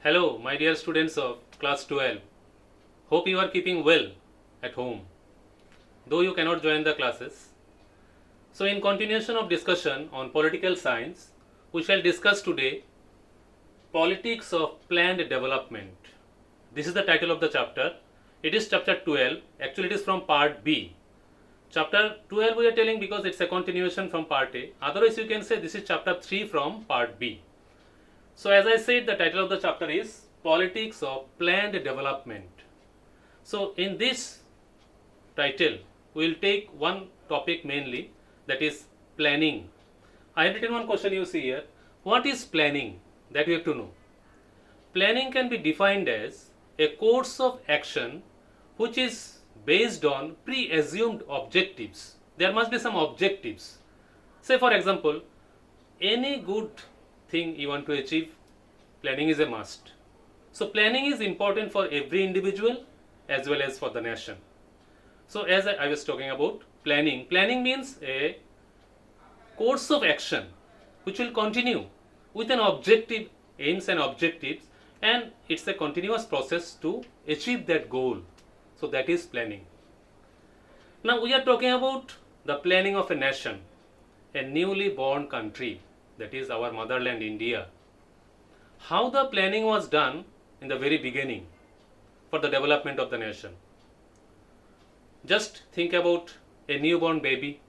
Hello, my dear students of class 12. Hope you are keeping well at home, though you cannot join the classes. So, in continuation of discussion on political science, we shall discuss today politics of planned development. This is the title of the chapter. It is chapter 12. Actually, it is from part B. Chapter 12 we are telling because it's a continuation from part A. Otherwise, you can say this is chapter 3 from part B. So, as I said, the title of the chapter is Politics of Planned Development. So, in this title, we will take one topic mainly, that is planning. I have written one question you see here. What is planning? That we have to know. Planning can be defined as a course of action which is based on pre-assumed objectives. There must be some objectives. Say for example, any good thing you want to achieve, planning is a must. So planning is important for every individual as well as for the nation. So as I was talking about planning means a course of action which will continue with an objective, aims and objectives, and it's a continuous process to achieve that goal. So that is planning. Now we are talking about the planning of a nation, a newly born country, that is our motherland India. How the planning was done in the very beginning for the development of the nation. Just think about a newborn baby.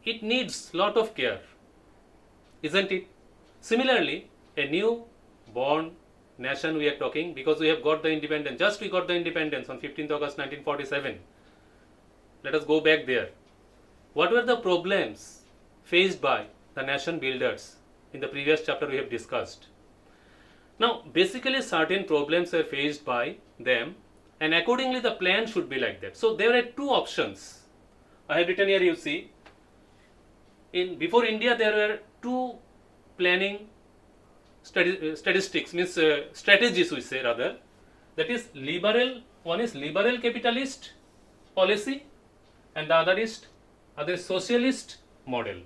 It needs lot of care, isn't it? Similarly, a newborn nation we are talking, because we have got the independence, just we got the independence on 15th August 1947. Let us go back there. What were the problems faced by the nation builders? In the previous chapter we have discussed. Now basically certain problems were faced by them, and accordingly the plan should be like that. So there are two options. I have written here, you see. Before India there were two planning statistics, means strategies we say rather. That is liberal, one is liberal capitalist policy and the other is socialist model.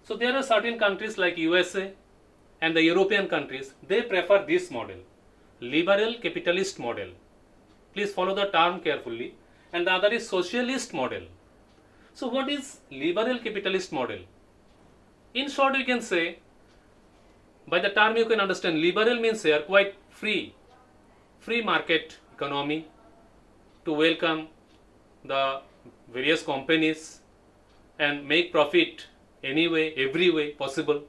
So there are certain countries like USA and the European countries, they prefer this model, liberal capitalist model. Please follow the term carefully. And the other is socialist model. So what is liberal capitalist model? In short, we can say, by the term you can understand, liberal means here quite free market economy to welcome the various companies and make profit any way, every way possible.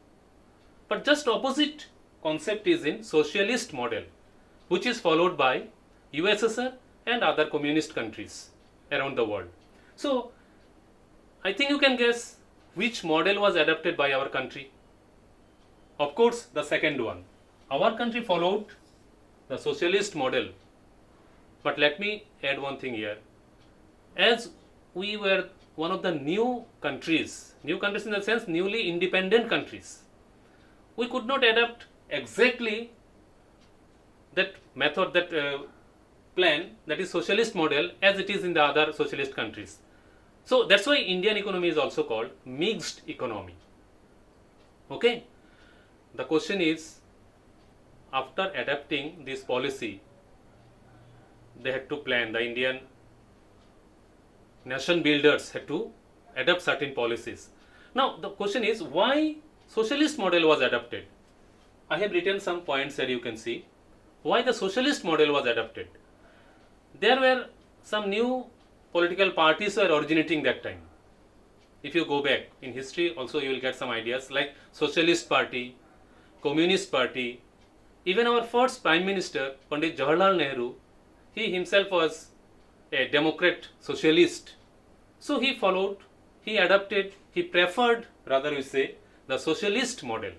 But just opposite concept is in socialist model, which is followed by USSR and other communist countries around the world. So I think you can guess which model was adopted by our country. Of course, the second one. Our country followed the socialist model. But let me add one thing here. As we were one of the new countries in the sense newly independent countries, we could not adopt exactly that method, that plan, that is socialist model, as it is in the other socialist countries. So that's why Indian economy is also called mixed economy. Okay. The question is, after adapting this policy, they had to plan, the Indian nation builders had to adopt certain policies. Now the question is, why socialist model was adopted? I have written some points here, you can see why the socialist model was adopted. There were some new political parties were originating that time. If you go back in history also you will get some ideas like Socialist Party, Communist Party. Even our first Prime Minister, Pandit Jawaharlal Nehru, he himself was a Democrat socialist. So he followed, he adopted, he preferred, rather we say, the socialist model.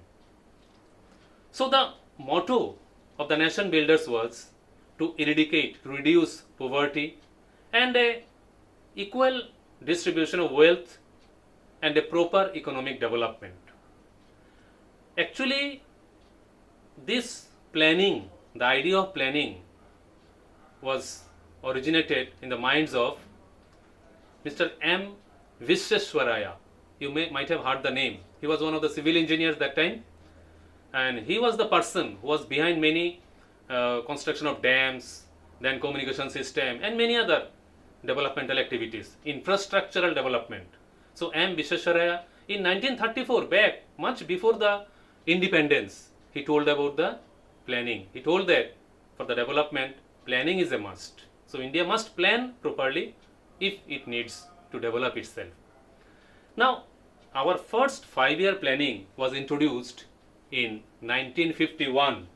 So the motto of the nation builders was to eradicate, to reduce poverty and a equal distribution of wealth and a proper economic development. Actually, this planning, the idea of planning was originated in the minds of Mr. M. Visvesvaraya. You might have heard the name. He was one of the civil engineers that time, and he was the person who was behind many construction of dams, then communication system, and many other developmental activities, infrastructural development. So M. Visvesvaraya in 1934, back much before the independence, he told about the planning. He told that for the development, planning is a must. So India must plan properly if it needs to develop itself. Now, our first 5-year planning was introduced in 1951.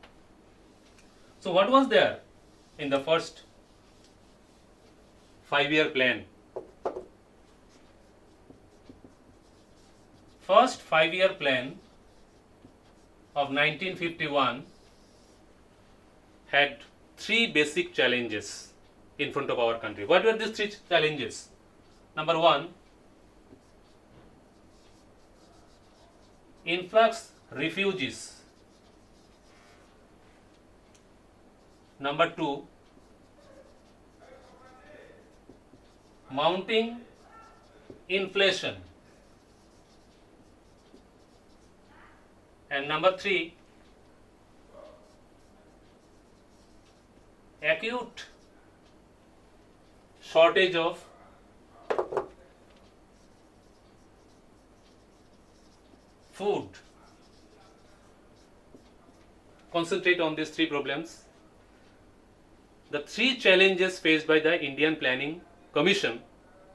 So what was there in the first 5-year plan? First 5-year plan of 1951 had 3 basic challenges in front of our country. What were these 3 challenges? Number 1, influx refugees. Number 2, mounting inflation. And number 3, acute shortage of food. Concentrate on these 3 problems. The 3 challenges faced by the Indian Planning Commission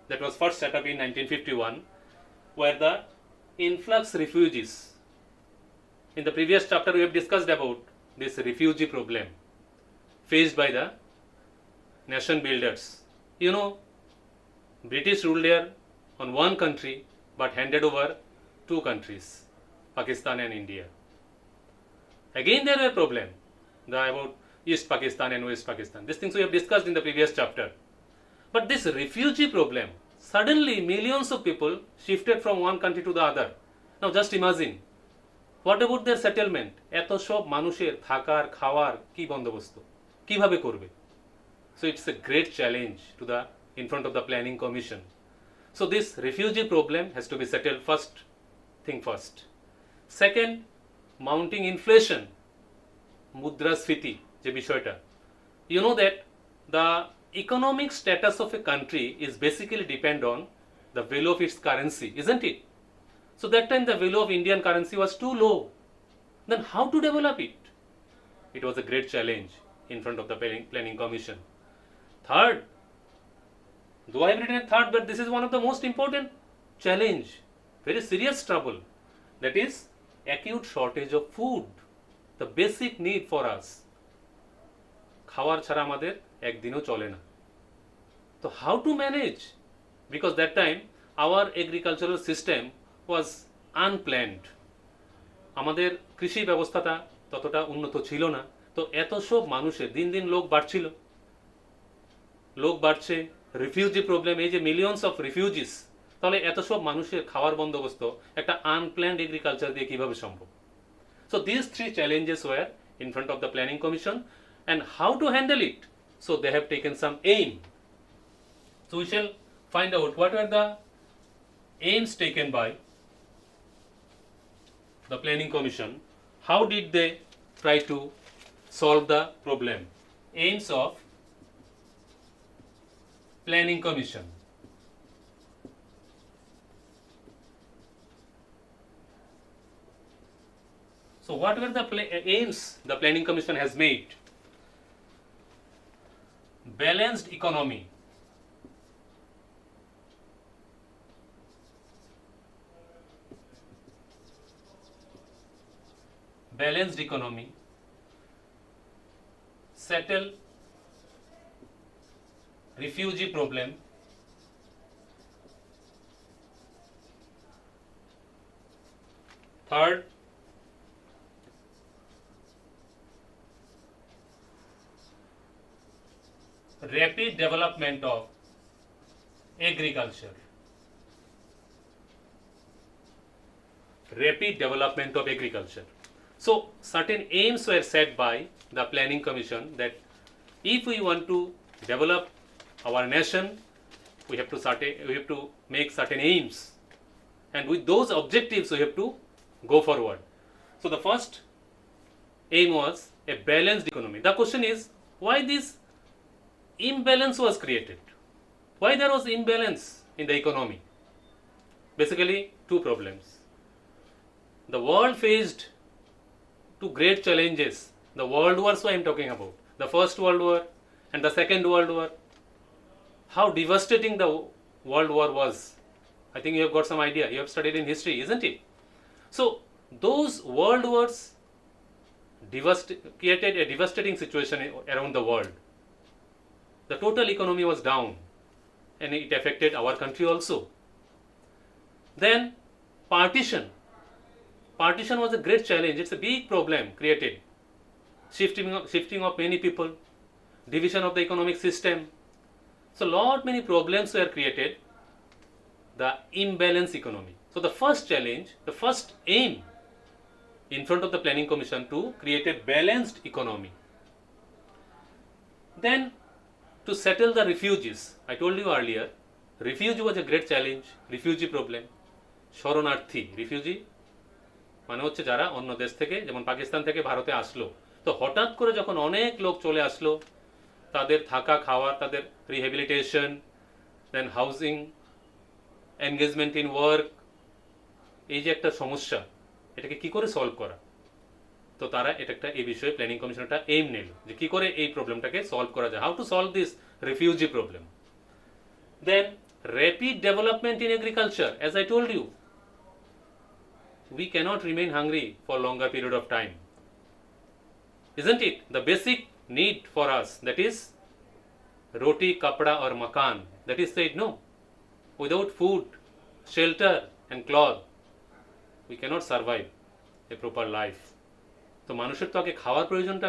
that was first set up in 1951 were the influx refugees. In the previous chapter we have discussed about this refugee problem faced by the nation builders. You know, British ruled there on one country but handed over 2 countries, Pakistan and India. Again there were problems about East Pakistan and West Pakistan. These things we have discussed in the previous chapter. But this refugee problem, suddenly millions of people shifted from one country to the other. Now just imagine, what about their settlement? এত সব মানুষের থাকার খাওয়ার কি বন্দোবস্ত কিভাবে করবে? So it's a great challenge to the in front of the Planning Commission. So this refugee problem has to be settled first. Second, mounting inflation, মুদ্রাস্ফীতি যে বিষয়টা. You know that the economic status of a country is basically depend on the value of its currency, isn't it? So that time the value of Indian currency was too low. Then how to develop it? It was a great challenge in front of the Planning Commission. Third, though I have written third, but this is one of the most important challenge, very serious trouble, that is acute shortage of food, the basic need for us. খাওয়ার ছাড়া আমাদের একদিনও চলে না. So how to manage? Because that time our agricultural system was unplanned. আমাদের কৃষি ব্যবস্থাটা ততটা উন্নত ছিল না. তো এত সব মানুষের দিন দিন লোক বাড়ছে, রিফিউজি প্রবলেম, এই যে মিলিয়নস অফ রিফিউজিস, তাহলে এত সব মানুষের খাওয়ার বন্দোবস্ত একটা আনপ্ল্যান্ড এগ্রিকালচার দিয়ে কিভাবে সম্ভব? So these 3 challenges were in front of the Planning Commission, and how to handle it? So they have taken some aim. So we shall find out what were the aims taken by the Planning Commission. How did they try to solve the problem? Aims of Planning Commission. So what were the aims the Planning Commission has made? Balanced economy. Balanced economy. Settle refugee problem. Third, rapid development of agriculture. Rapid development of agriculture. So certain aims were set by the Planning Commission that if we want to develop our nation, we have to make certain aims, and with those objectives we have to go forward. So the first aim was a balanced economy. The question is, why this imbalance was created? Why there was imbalance in the economy? Basically, two problems. The world faced two great challenges. The world wars I am talking about. The First World War and the Second World War. How devastating the World War was. I think you have got some idea. You have studied in history, isn't it? So, those world wars created a devastating situation around the world. The total economy was down and it affected our country also. Then partition. Partition was a great challenge. It's a big problem created. Shifting of many people, division of the economic system. So many problems were created. The imbalanced economy. So the first challenge, the first aim in front of the Planning Commission to create a balanced economy. Then to settle the refugees. I told you earlier, refugee was a great challenge. Refugee problem. শরণার্থী refugee মানে হচ্ছে যারা অন্য দেশ থেকে যেমন পাকিস্তান থেকে ভারতে আসলো, তো হঠাৎ করে যখন অনেক লোক চলে আসলো, তাদের থাকা খাওয়া, তাদের rehabilitation, then housing, engagement in work, এই যে একটা সমস্যা, এটাকে কি করে সলভ করা, তো তারা এটা একটা এই বিষয়ে প্ল্যানিং কমিশন একটা এইম নিল যে কি করে এই প্রবলেমটাকে সলভ করা যায়, how to solve this refugee problem. Then rapid development in agriculture, as I told you, we cannot remain hungry for longer period of time, isn't it? The basic need for us, that is roti, kapda or makan, that is said no, without food, shelter and cloth we cannot survive a proper life. তো মানুষের তো আগে খাওয়ার প্রয়োজনটা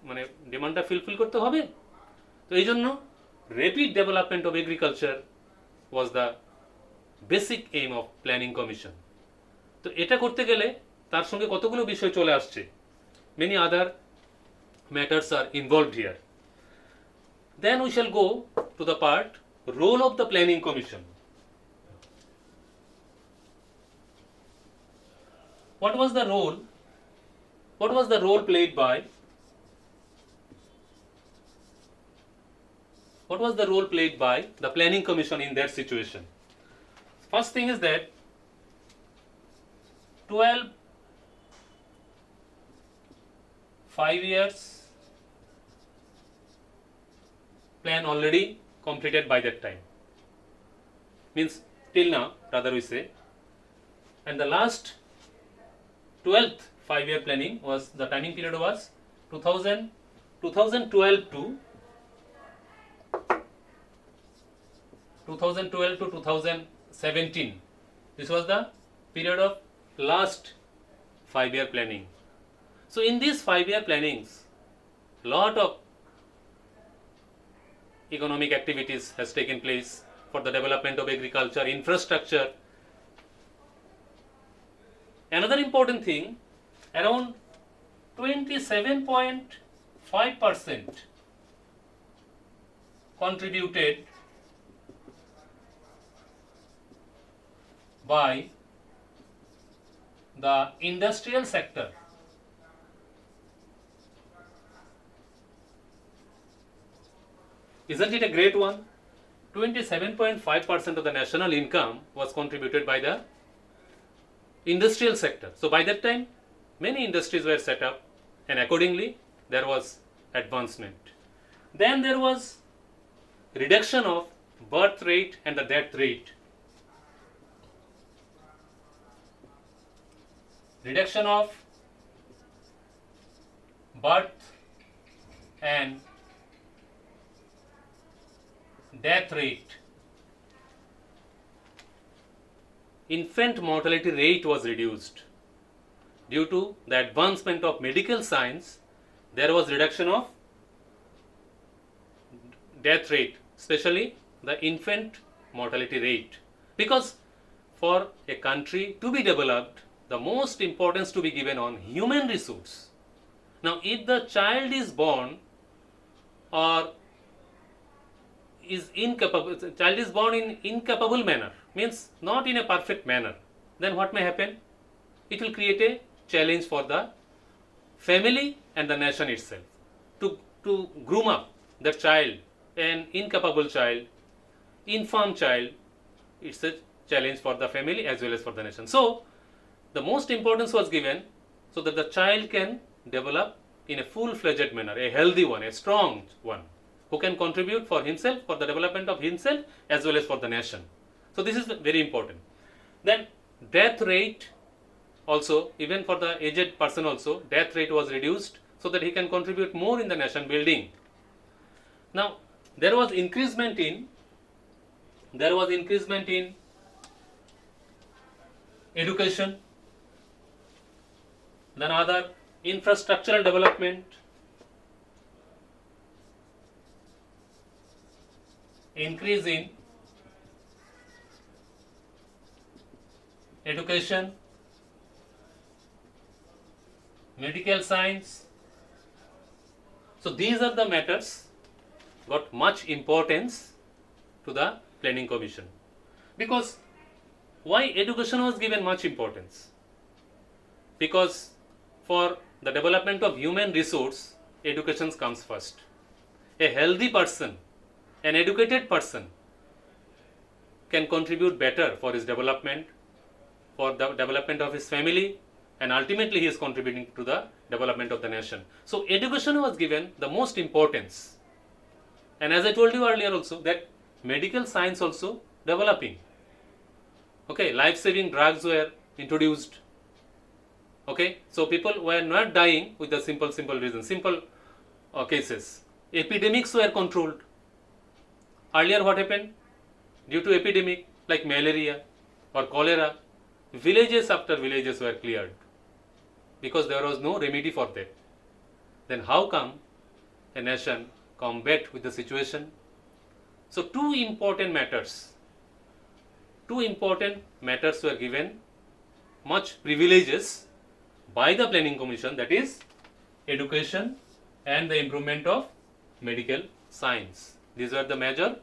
মানে ডিমান্ডটা fulfil করতে হবে, তো এই জন্য rapid development of agriculture was the basic aim of planning commission. তো এটা করতে গেলে তার সঙ্গে কতগুলো বিষয় চলে আসছে, many other matters are involved here. Then we shall go to the part role of the planning commission. What was the role? What was the role played by? What was the role played by the Planning Commission in that situation? First thing is that 5 years plan already completed by that time. Means till now, rather we say, and the last 12th 5-year planning was, the timing period was 2012 to 2017. This was the period of last 5-year planning. So in these 5-year plannings, lot of economic activities has taken place for the development of agriculture, infrastructure. Another important thing, around 27.5% contributed by the industrial sector. Isn't it a great one? 27.5% of the national income was contributed by the industrial sector. So by that time, many industries were set up and accordingly there was advancement. Then there was reduction of birth rate and the death rate. Reduction of birth and death rate. Infant mortality rate was reduced. Due to the advancement of medical science, there was reduction of death rate, especially the infant mortality rate. Because for a country to be developed, the most importance to be given on human resource. Now, if the child is born or is incapable, child is born in incapable manner, means not in a perfect manner, then what may happen? It will create a challenge for the family and the nation itself. To groom up the child, an incapable child, infirm child, it's a challenge for the family as well as for the nation. So, the most importance was given so that the child can develop in a full-fledged manner, a healthy one, a strong one, who can contribute for himself, for the development of himself as well as for the nation. So this is very important. Then death rate also, even for the aged person also, death rate was reduced so that he can contribute more in the nation building. Now there was increasement in education, then other infrastructural development, increase in education, medical science. So these are the matters got much importance to the planning commission. Because why education was given much importance? Because for the development of human resource, education comes first. A healthy person, an educated person can contribute better for his development, for the development of his family, and ultimately he is contributing to the development of the nation. So education was given the most importance. And as I told you earlier also, that medical science also developing. Okay, life-saving drugs were introduced. Okay, so people were not dying with the simple reasons, simple cases. Epidemics were controlled. Earlier what happened? Due to epidemic like malaria or cholera, villages after villages were cleared because there was no remedy for that. Then how come a nation combat with the situation? So two important matters were given much privileges by the planning commission, that is education and the improvement of medical science. These were the major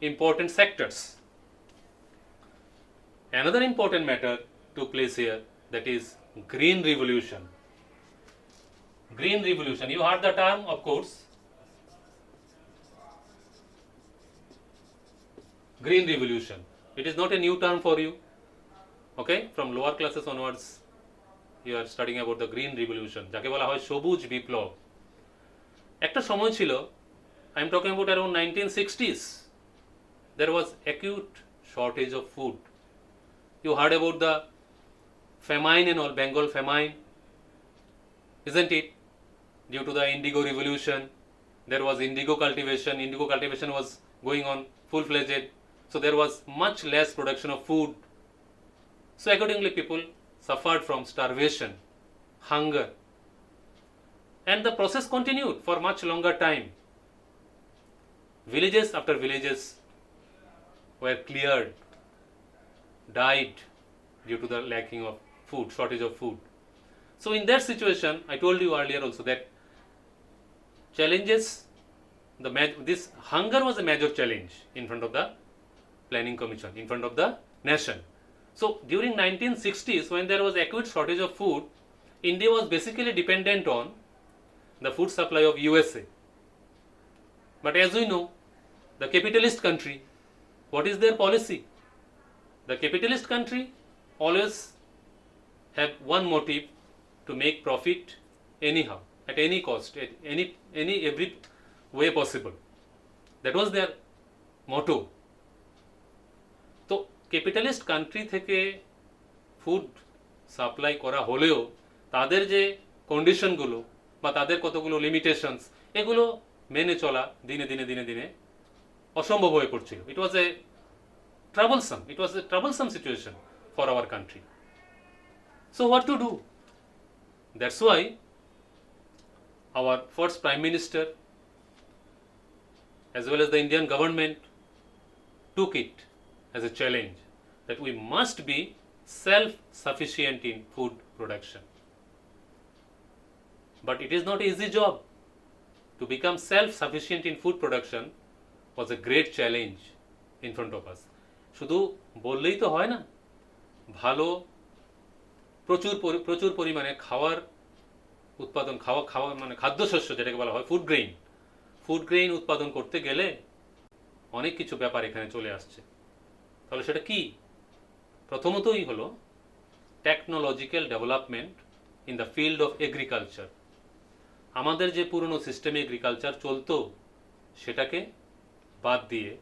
important sectors. Another important matter took place here, that is Green Revolution. Green Revolution, you heard the term, of course. Green Revolution. It is not a new term for you. Okay, from lower classes onwards, you are studying about the Green Revolution. যাকে বলা হয় সবুজ বিপ্লব। একটা সময় ছিল, I am talking about around 1960s. There was acute shortage of food. You heard about the famine and all, Bengal famine, isn't it? Due to the indigo revolution, there was indigo cultivation. Indigo cultivation was going on full-fledged. So there was much less production of food. So accordingly people suffered from starvation, hunger. And the process continued for much longer time. Villages after villages were cleared, died due to the lacking of food, shortage of food. So in that situation, I told you earlier also that challenges, this hunger was a major challenge in front of the planning commission, in front of the nation. So during 1960s, when there was acute shortage of food, India was basically dependent on the food supply of USA. But as we know, the capitalist country, what is their policy? The capitalist country always have one motive, to make profit anyhow, at any cost, at every way possible. That was their motto. তো capitalist country থেকে food supply করা হলেও তাদের যে কন্ডিশনগুলো বা তাদের কতগুলো limitations, এগুলো মেনে চলা দিনে দিনে অসম্ভব হয়ে পড়ছিল। It was a troublesome situation for our country. So what to do? That's why our first Prime Minister as well as the Indian government took it as a challenge that we must be self-sufficient in food production. But it is not an easy job. To become self-sufficient in food production was a great challenge in front of us. শুধু বললেই তো হয় না, ভালো প্রচুর পরিমাণে খাওয়ার উৎপাদন, খাওয়া মানে খাদ্যশস্য যেটাকে বলা হয় ফুড গ্রেইন উৎপাদন করতে গেলে অনেক কিছু ব্যাপার এখানে চলে আসছে। তাহলে সেটা কি? প্রথমতই হলো technological development in the field of agriculture. আমাদের যে পুরনো সিস্টেমে এগ্রিকালচার চলতো সেটাকে বাদ দিয়ে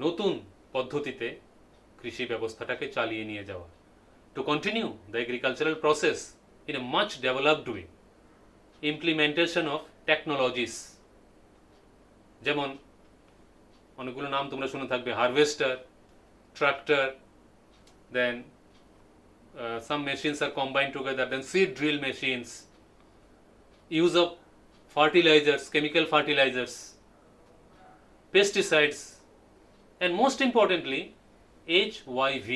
নতুন পদ্ধতিতে কৃষি ব্যবস্থাটাকে চালিয়ে নিয়ে যাওয়া, to continue the agricultural process in a much developed way, implementation of technologies. যেমন অনেকগুলো নাম তোমরা শুনে থাকবে, harvester, tractor, then some machines are combined together, then seed drill machines, use of fertilizers, chemical fertilizers, pesticides, and most importantly HYV,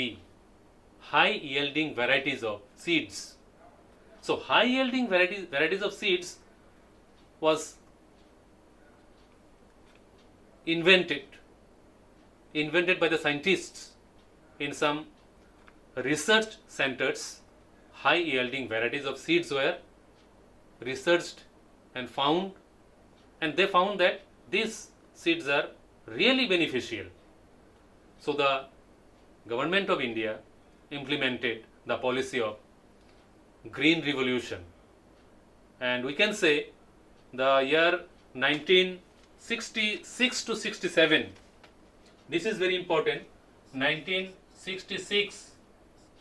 high yielding varieties of seeds. So high yielding varieties of seeds was invented by the scientists in some research centers. High yielding varieties of seeds were researched and they found that these seeds are really beneficial. So the government of India implemented the policy of Green Revolution, and we can say the year 1966 to 67, this is very important, 1966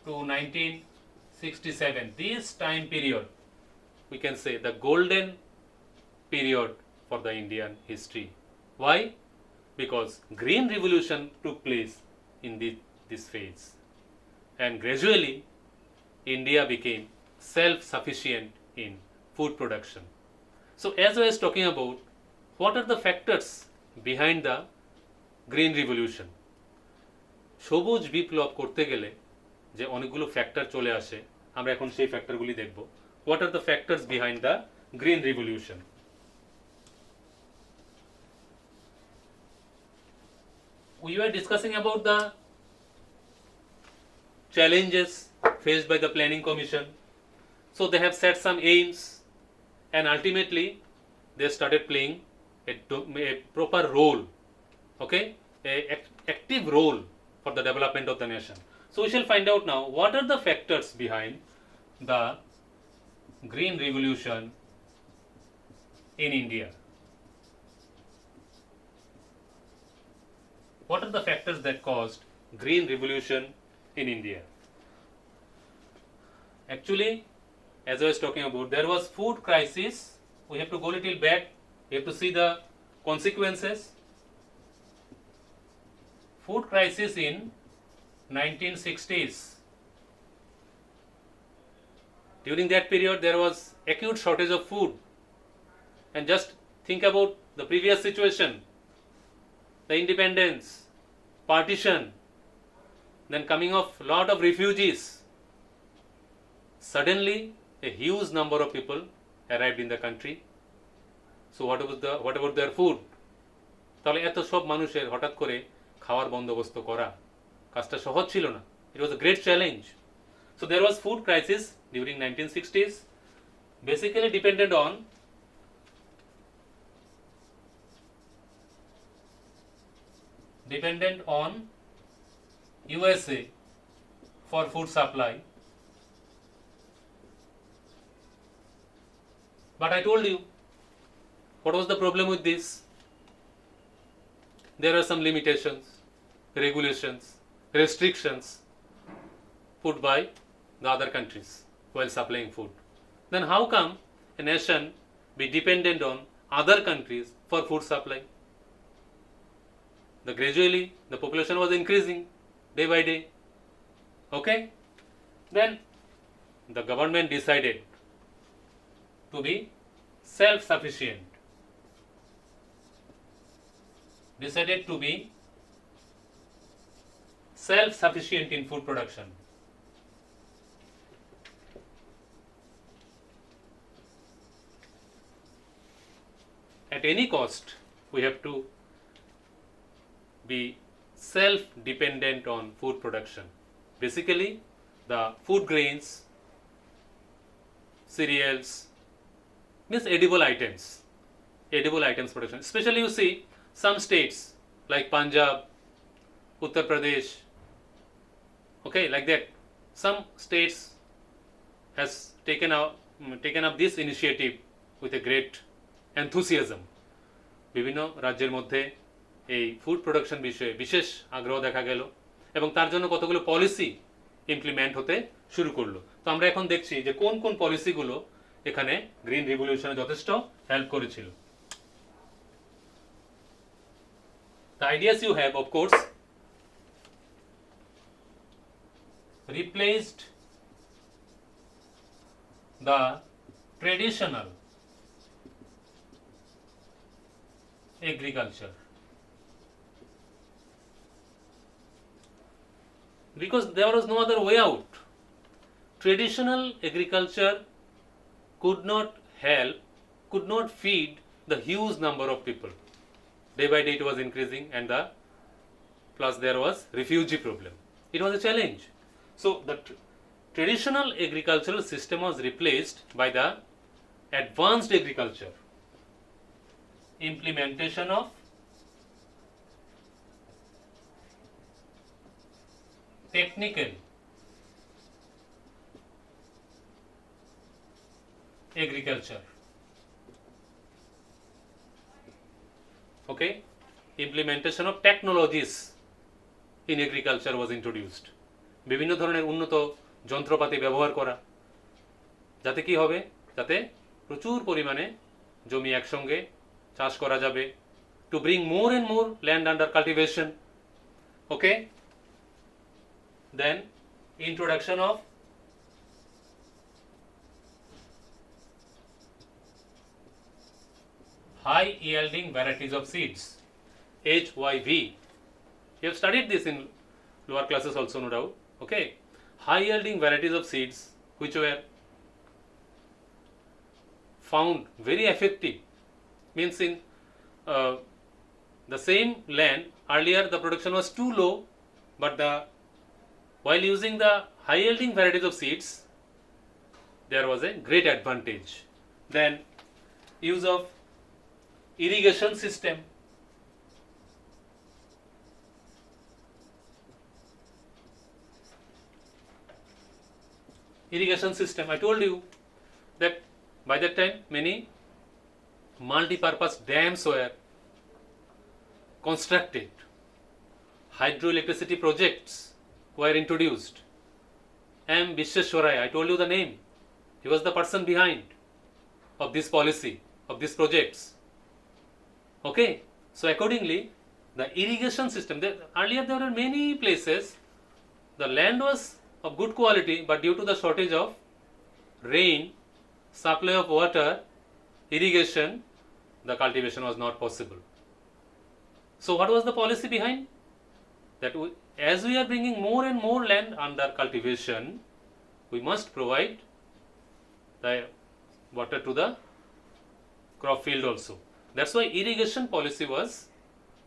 to 1967, this time period we can say the golden period for the Indian history. Why? Because Green Revolution took place in this phase, and gradually India became self-sufficient in food production. So as I was talking about, what are the factors behind the Green Revolution? সবুজ বিপ্লব করতে গেলে যে অনেকগুলো factor চলে আসে, আমরা এখন সেই ফ্যাক্টরগুলি দেখব। What are the factors behind the Green Revolution? We were discussing about the challenges faced by the Planning Commission. So they have set some aims, and ultimately they started playing a proper role, okay, a active role for the development of the nation. So we shall find out now what are the factors behind the Green Revolution in India. What are the factors that caused Green Revolution in India? Actually, as I was talking about, there was food crisis. We have to go a little back. We have to see the consequences. Food crisis in 1960s. During that period, there was acute shortage of food. And just think about the previous situation, the independence, partition, then coming of lot of refugees. Suddenly, a huge number of people arrived in the country. So what about their food? তাহলে এত সব মানুষের হঠাৎ করে খাওয়ার বন্দোবস্ত করা কাজটা সহজ ছিল না। It was a great challenge. So there was food crisis during 1960s, basically dependent on USA for food supply. But I told you, what was the problem with this? There are some limitations, regulations, restrictions put by the other countries while supplying food. Then how come a nation be dependent on other countries for food supply? Gradually the population was increasing day by day. Okay? Then the government decided to be self-sufficient. In food production. At any cost, we have to be self-dependent on food production. Basically, the food grains, cereals, means edible items production. Especially you see some states like Punjab, Uttar Pradesh, okay, like that. Some states has taken up this initiative with a great enthusiasm. বিভিন্ন রাজ্যের মধ্যে এই food production বিষয়ে বিশেষ আগ্রহ দেখা গেল এবং তার জন্য কতগুলো পলিসি ইমপ্লিমেন্ট হতে শুরু করলো। তো আমরা এখন দেখছি যে কোন কোন পলিসিগুলো এখানে গ্রিন রিভলিউশনে যথেষ্ট হেল্প করেছিল। The ideas you have, of course, replaced the traditional agriculture because there was no other way out. Traditional agriculture could not feed the huge number of people. Day by day it was increasing, and plus there was refugee problem. It was a challenge. So the traditional agricultural system was replaced by the advanced agriculture, implementation of technical agriculture, okay, implementation of technologies in agriculture was introduced. বিভিন্ন ধরনের উন্নত যন্ত্রপাতি ব্যবহার করা, যাতে কি হবে, যাতে প্রচুর পরিমাণে জমি একসঙ্গে চাষ করা যাবে, to bring more and more land under cultivation, okay. Then introduction of high yielding varieties of seeds, HYV. You have studied this in lower classes also, no doubt, okay. High yielding varieties of seeds which were found very effective, means in the same land earlier the production was too low, but while using the high yielding varieties of seeds there was a great advantage. Then use of irrigation system, I told you that by that time many multi-purpose dams were constructed, hydroelectricity projects were introduced. M. Vishweswaraya, I told you the name, he was the person behind of this policy, of these projects, okay. So accordingly the irrigation system, earlier there were many places the land was of good quality, but due to the shortage of rain, supply of water, irrigation, the cultivation was not possible. So what was the policy behind that? As we are bringing more and more land under cultivation, we must provide the water to the crop field also. That's why irrigation policy was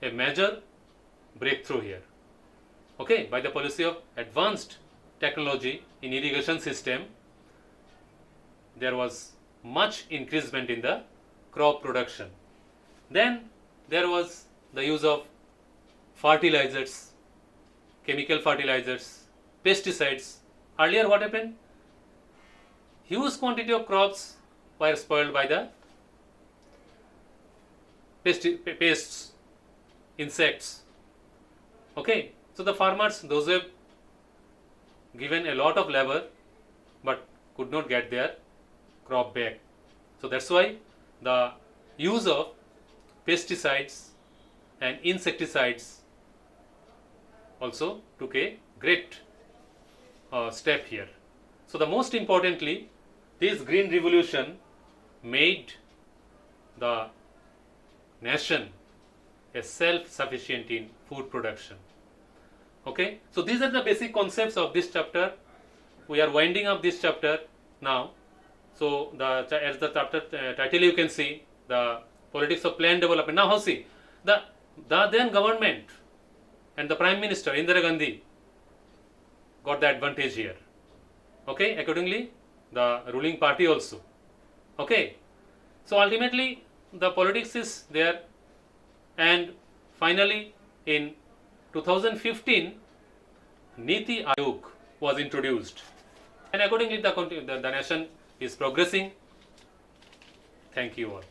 a major breakthrough here, okay. By the policy of advanced technology in irrigation system, there was much increasement in the crop production. Then there was the use of fertilizers, chemical fertilizers, pesticides. Earlier what happened? Huge quantity of crops were spoiled by the pests, insects, okay. So the farmers, those who have given a lot of labor but could not get their crop back. So that's why the use of pesticides and insecticides also took a great step here. So the most importantly, this green revolution made the nation a self-sufficient in food production, okay. So these are the basic concepts of this chapter. We are winding up this chapter now. So as the chapter title you can see, the politics of planned development. Now see, the then government and the Prime Minister Indira Gandhi got the advantage here. Okay, accordingly the ruling party also. Okay, so ultimately the politics is there, and finally in 2015 Niti Aayog was introduced, and accordingly the nation is progressing. Thank you all.